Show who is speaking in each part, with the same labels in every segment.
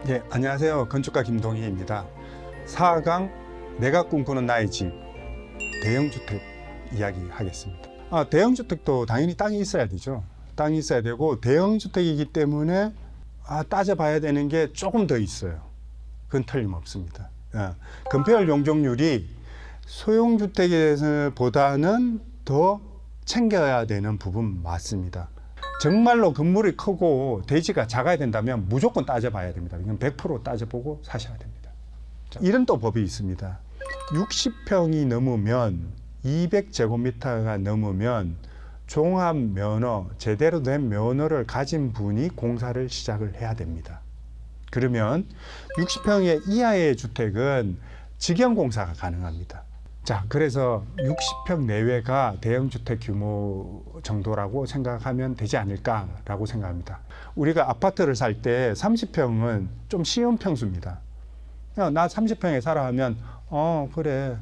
Speaker 1: 예, 안녕하세요. 건축가 김동희입니다. 4강 내가 꿈꾸는 나의 집 대형주택 이야기 하겠습니다. 대형주택도 당연히 땅이 있어야 되죠. 땅이 있어야 되고 대형주택이기 때문에 따져봐야 되는 게 조금 더 있어요. 그건 틀림없습니다. 건폐율 용적률이 소형주택에서보다는 더 챙겨야 되는 부분 맞습니다. 정말로 건물이 크고 대지가 작아야 된다면 무조건 따져봐야 됩니다. 이건 100% 따져보고 사셔야 됩니다. 이런 또 법이 있습니다. 60평이 넘으면 200제곱미터가 넘으면 종합면허, 제대로 된 면허를 가진 분이 공사를 시작을 해야 됩니다. 그러면 60평의 이하의 주택은 직영공사가 가능합니다. 자, 그래서 60평 내외가 대형주택 규모 정도라고 생각하면 되지 않을까라고 생각합니다. 우리가 아파트를 살 때 30평은 좀 쉬운 평수입니다. 나 30평에 살아 하면 그래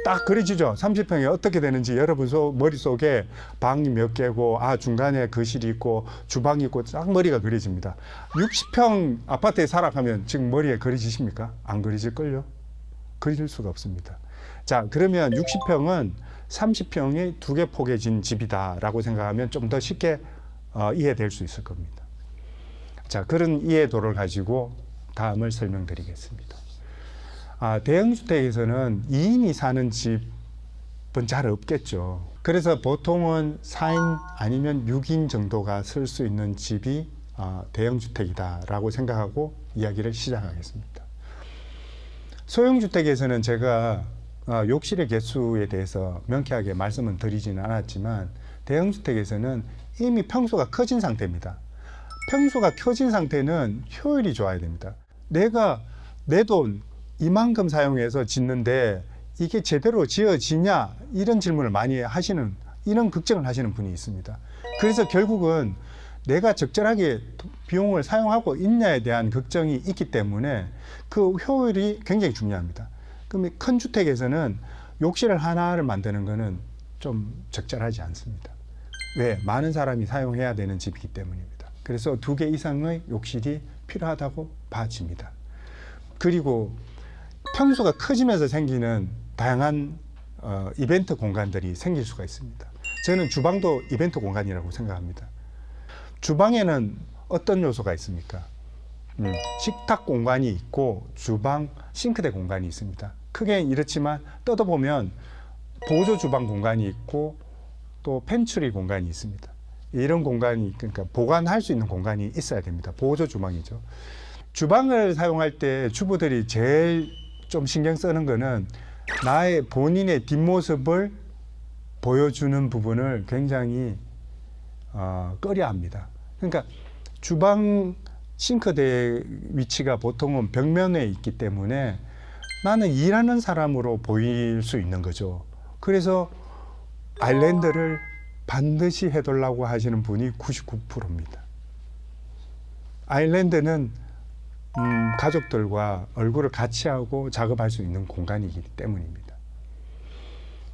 Speaker 1: 딱 그려지죠. 30평이 어떻게 되는지 여러분 머릿속에 방이 몇 개고 중간에 거실이 있고 주방이 있고 딱 머리가 그려집니다. 60평 아파트에 살아가면 지금 머리에 그려지십니까? 안 그려질걸요? 그릴 수가 없습니다. 자, 그러면 60평은 30평이 2개 포개진 집이다라고 생각하면 좀 더 쉽게 이해될 수 있을 겁니다. 자, 그런 이해도를 가지고 다음을 설명드리겠습니다. 대형주택에서는 2인이 사는 집은 잘 없겠죠. 그래서 보통은 4인 아니면 6인 정도가 쓸 수 있는 집이 대형주택이다라고 생각하고 이야기를 시작하겠습니다. 소형주택에서는 제가 욕실의 개수에 대해서 명쾌하게 말씀은 드리지는 않았지만 대형주택에서는 이미 평수가 커진 상태입니다. 평수가 커진 상태는 효율이 좋아야 됩니다. 내가 내 돈 이만큼 사용해서 짓는데 이게 제대로 지어지냐 이런 질문을 많이 하시는 이런 걱정을 하시는 분이 있습니다. 그래서 결국은 내가 적절하게 비용을 사용하고 있냐에 대한 걱정이 있기 때문에 그 효율이 굉장히 중요합니다. 그럼 큰 주택에서는 욕실을 하나를 만드는 것은 좀 적절하지 않습니다. 왜? 많은 사람이 사용해야 되는 집이기 때문입니다. 그래서 2개 이상의 욕실이 필요하다고 봐집니다. 그리고 평수가 커지면서 생기는 다양한 이벤트 공간들이 생길 수가 있습니다. 저는 주방도 이벤트 공간이라고 생각합니다. 주방에는 어떤 요소가 있습니까? 식탁 공간이 있고 주방 싱크대 공간이 있습니다. 크게 이렇지만 뜯어보면 보조 주방 공간이 있고 또 펜츄리 공간이 있습니다. 이런 공간이 그러니까 보관할 수 있는 공간이 있어야 됩니다. 보조 주방이죠. 주방을 사용할 때 주부들이 제일 좀 신경 쓰는 거는 나의 본인의 뒷모습을 보여주는 부분을 굉장히 꺼려합니다. 그러니까 주방 싱크대 위치가 보통은 벽면에 있기 때문에 나는 일하는 사람으로 보일 수 있는 거죠. 그래서 아일랜드를 반드시 해달라고 하시는 분이 99%입니다. 아일랜드는 가족들과 얼굴을 같이 하고 작업할 수 있는 공간이기 때문입니다.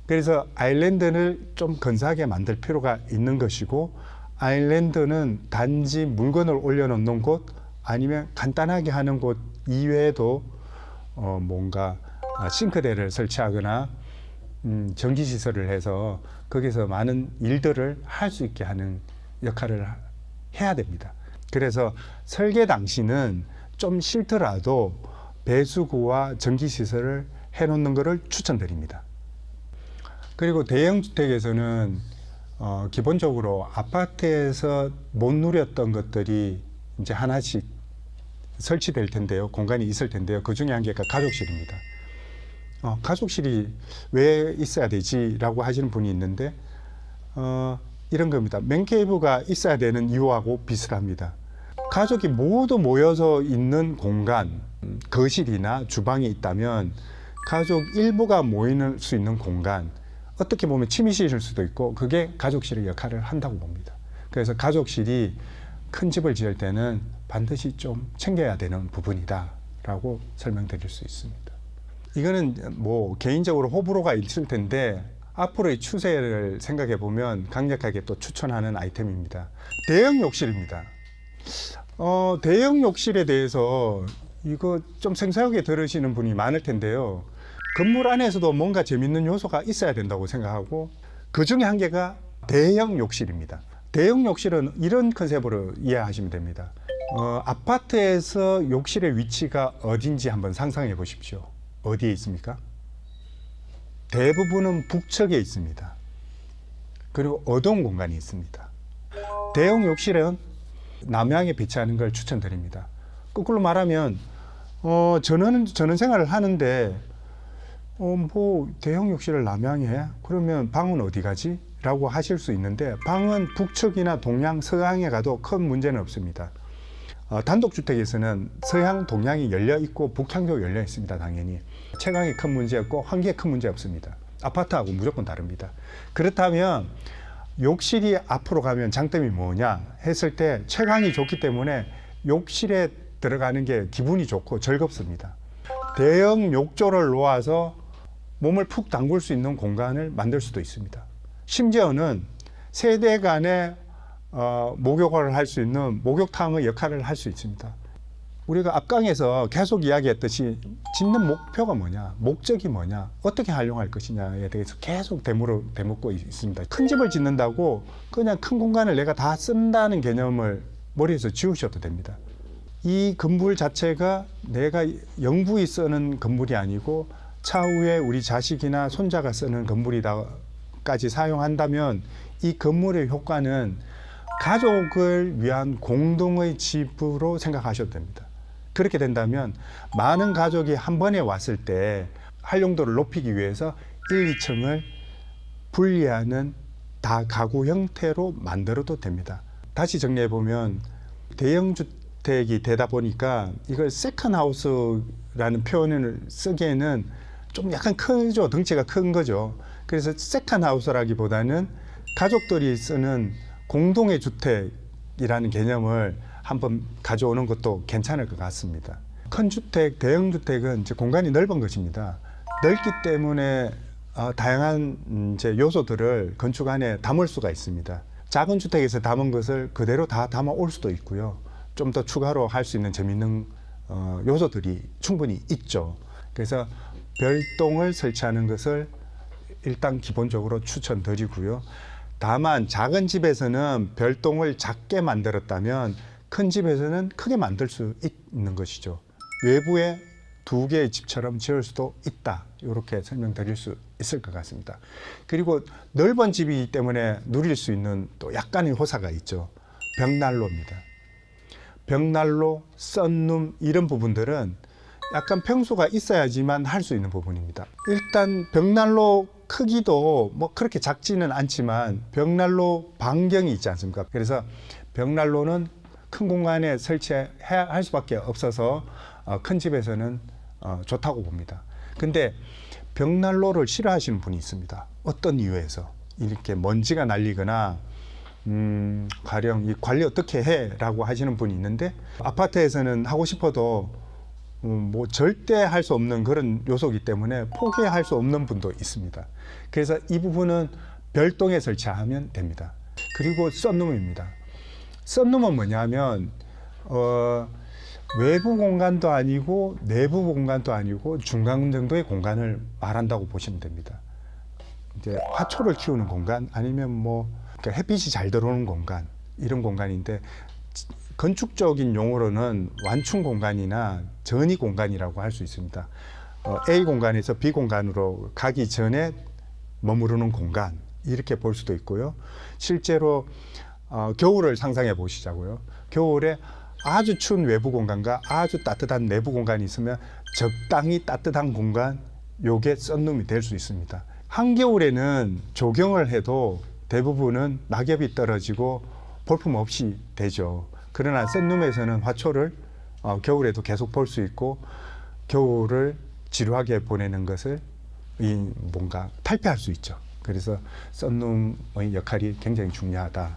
Speaker 1: 그래서 아일랜드를 좀 근사하게 만들 필요가 있는 것이고 아일랜드는 단지 물건을 올려놓는 곳 아니면 간단하게 하는 곳 이외에도 뭔가 싱크대를 설치하거나 전기시설을 해서 거기서 많은 일들을 할 수 있게 하는 역할을 해야 됩니다. 그래서 설계 당시는 좀 싫더라도 배수구와 전기시설을 해놓는 것을 추천드립니다. 그리고 대형주택에서는 기본적으로 아파트에서 못 누렸던 것들이 이제 하나씩 설치될 텐데요. 공간이 있을 텐데요. 그 중에 한 개가 가족실입니다. 가족실이 왜 있어야 되지라고 하시는 분이 있는데 이런 겁니다. 맨케이브가 있어야 되는 이유하고 비슷합니다. 가족이 모두 모여서 있는 공간, 거실이나 주방이 있다면 가족 일부가 모일 수 있는 공간, 어떻게 보면 침실일 수도 있고 그게 가족실의 역할을 한다고 봅니다. 그래서 가족실이 큰 집을 지을 때는 반드시 좀 챙겨야 되는 부분이다 라고 설명드릴 수 있습니다. 이거는 뭐 개인적으로 호불호가 있을 텐데 앞으로의 추세를 생각해 보면 강력하게 또 추천하는 아이템입니다. 대형 욕실입니다. 대형 욕실에 대해서 이거 좀 생소하게 들으시는 분이 많을 텐데요. 건물 안에서도 뭔가 재밌는 요소가 있어야 된다고 생각하고 그 중에 한 개가 대형 욕실입니다. 대형 욕실은 이런 컨셉으로 이해하시면 됩니다. 아파트에서 욕실의 위치가 어딘지 한번 상상해 보십시오. 어디에 있습니까? 대부분은 북측에 있습니다. 그리고 어두운 공간이 있습니다. 대형 욕실은 남향에 배치하는 걸 추천드립니다. 거꾸로 말하면 저는 생활을 하는데 뭐 대형 욕실을 남향에 그러면 방은 어디 가지? 라고 하실 수 있는데 방은 북측이나 동양, 서양에 가도 큰 문제는 없습니다. 단독주택에서는 서양, 동양이 열려 있고 북향도 열려 있습니다. 당연히 채광이 큰 문제 없고 환기에 큰 문제 없습니다. 아파트하고 무조건 다릅니다. 그렇다면 욕실이 앞으로 가면 장점이 뭐냐 했을 때 채광이 좋기 때문에 욕실에 들어가는 게 기분이 좋고 즐겁습니다. 대형 욕조를 놓아서 몸을 푹 담글 수 있는 공간을 만들 수도 있습니다. 심지어는 세대 간의 목욕을 할 수 있는 목욕탕의 역할을 할 수 있습니다. 우리가 앞강에서 계속 이야기했듯이 짓는 목표가 뭐냐, 목적이 뭐냐, 어떻게 활용할 것이냐에 대해서 계속 되묻고 있습니다. 큰 집을 짓는다고 그냥 큰 공간을 내가 다 쓴다는 개념을 머리에서 지우셔도 됩니다. 이 건물 자체가 내가 영구히 쓰는 건물이 아니고 차후에 우리 자식이나 손자가 쓰는 건물이다까지 사용한다면 이 건물의 효과는 가족을 위한 공동의 집으로 생각하셔도 됩니다. 그렇게 된다면 많은 가족이 한 번에 왔을 때 활용도를 높이기 위해서 1, 2층을 분리하는 다가구 형태로 만들어도 됩니다. 다시 정리해 보면 대형 주택이 되다 보니까 이걸 세컨하우스라는 표현을 쓰기에는 좀 약간 크죠. 덩치가 큰 거죠. 그래서 세컨하우스라기보다는 가족들이 쓰는 공동의 주택이라는 개념을 한번 가져오는 것도 괜찮을 것 같습니다. 큰 주택, 대형 주택은 이제 공간이 넓은 것입니다. 넓기 때문에 다양한 이제 요소들을 건축 안에 담을 수가 있습니다. 작은 주택에서 담은 것을 그대로 다 담아 올 수도 있고요. 좀 더 추가로 할 수 있는 재미있는 요소들이 충분히 있죠. 그래서 별동을 설치하는 것을 일단 기본적으로 추천드리고요. 다만 작은 집에서는 별동을 작게 만들었다면 큰 집에서는 크게 만들 수 있는 것이죠. 외부에 2개의 집처럼 지을 수도 있다. 이렇게 설명드릴 수 있을 것 같습니다. 그리고 넓은 집이기 때문에 누릴 수 있는 또 약간의 호사가 있죠. 벽난로입니다. 벽난로, 썬룸 이런 부분들은 약간 평수가 있어야지만 할 수 있는 부분입니다. 일단 벽난로 크기도 뭐 그렇게 작지는 않지만 벽난로 반경이 있지 않습니까? 그래서 벽난로는 큰 공간에 설치할 수밖에 없어서 큰 집에서는 좋다고 봅니다. 근데 벽난로를 싫어하시는 분이 있습니다. 어떤 이유에서? 이렇게 먼지가 날리거나 가령 이 관리 어떻게 해? 라고 하시는 분이 있는데 아파트에서는 하고 싶어도 뭐 절대 할 수 없는 그런 요소이기 때문에 포기할 수 없는 분도 있습니다. 그래서 이 부분은 별동에 설치하면 됩니다. 그리고 썬룸입니다. 썬룸은 뭐냐면 외부 공간도 아니고 내부 공간도 아니고 중간 정도의 공간을 말한다고 보시면 됩니다. 이제 화초를 키우는 공간 아니면 뭐 햇빛이 잘 들어오는 공간 이런 공간인데 건축적인 용어로는 완충 공간이나 전이 공간이라고 할 수 있습니다. A 공간에서 B 공간으로 가기 전에 머무르는 공간 이렇게 볼 수도 있고요. 실제로 겨울을 상상해 보시자고요. 겨울에 아주 추운 외부 공간과 아주 따뜻한 내부 공간이 있으면 적당히 따뜻한 공간 요게 썬룸이 될 수 있습니다. 한겨울에는 조경을 해도 대부분은 낙엽이 떨어지고 볼품 없이 되죠. 그러나 썬룸에서는 화초를 겨울에도 계속 볼 수 있고 겨울을 지루하게 보내는 것을 뭔가 탈피할 수 있죠. 그래서 썬룸의 역할이 굉장히 중요하다,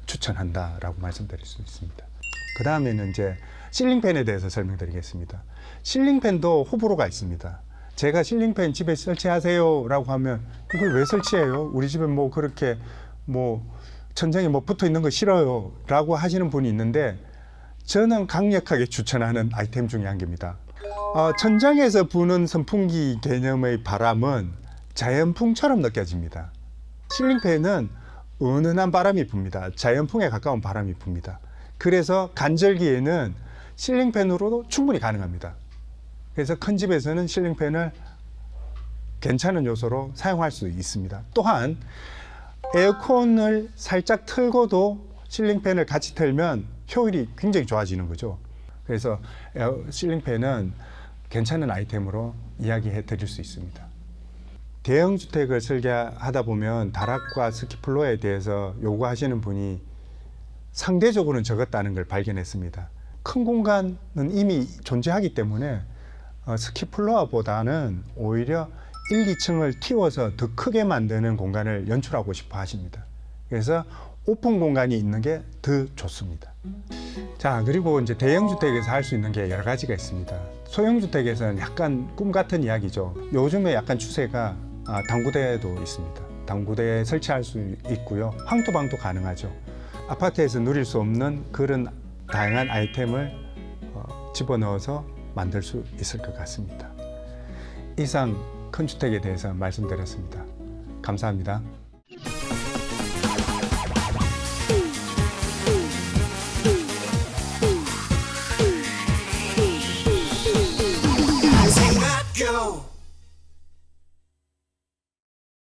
Speaker 1: 추천한다라고 말씀드릴 수 있습니다. 그 다음에는 이제 실링팬에 대해서 설명드리겠습니다. 실링팬도 호불호가 있습니다. 제가 실링팬 집에 설치하세요 라고 하면 이걸 왜 설치해요? 우리 집에 뭐 그렇게 뭐 천장에 뭐 붙어 있는 거 싫어요 라고 하시는 분이 있는데 저는 강력하게 추천하는 아이템 중에 한 개입니다. 천장에서 부는 선풍기 개념의 바람은 자연풍처럼 느껴집니다. 실링팬은 은은한 바람이 붑니다. 자연풍에 가까운 바람이 붑니다. 그래서 간절기에는 실링팬으로도 충분히 가능합니다. 그래서 큰 집에서는 실링팬을 괜찮은 요소로 사용할 수 있습니다. 또한 에어컨을 살짝 틀고도 실링팬을 같이 틀면 효율이 굉장히 좋아지는 거죠. 그래서 실링팬은 괜찮은 아이템으로 이야기해 드릴 수 있습니다. 대형 주택을 설계하다 보면 다락과 스키플로어에 대해서 요구하시는 분이 상대적으로는 적었다는 걸 발견했습니다. 큰 공간은 이미 존재하기 때문에 스키플로어보다는 오히려 1, 2층을 틔워서 더 크게 만드는 공간을 연출하고 싶어 하십니다. 그래서 오픈 공간이 있는 게 더 좋습니다. 자, 그리고 이제 대형 주택에서 할 수 있는 게 여러 가지가 있습니다. 소형 주택에서는 약간 꿈 같은 이야기죠. 요즘에 약간 추세가 당구대도 있습니다. 당구대에 설치할 수 있고요. 황토방도 가능하죠. 아파트에서 누릴 수 없는 그런 다양한 아이템을 집어넣어서 만들 수 있을 것 같습니다. 이상 큰 주택에 대해서 말씀드렸습니다. 감사합니다.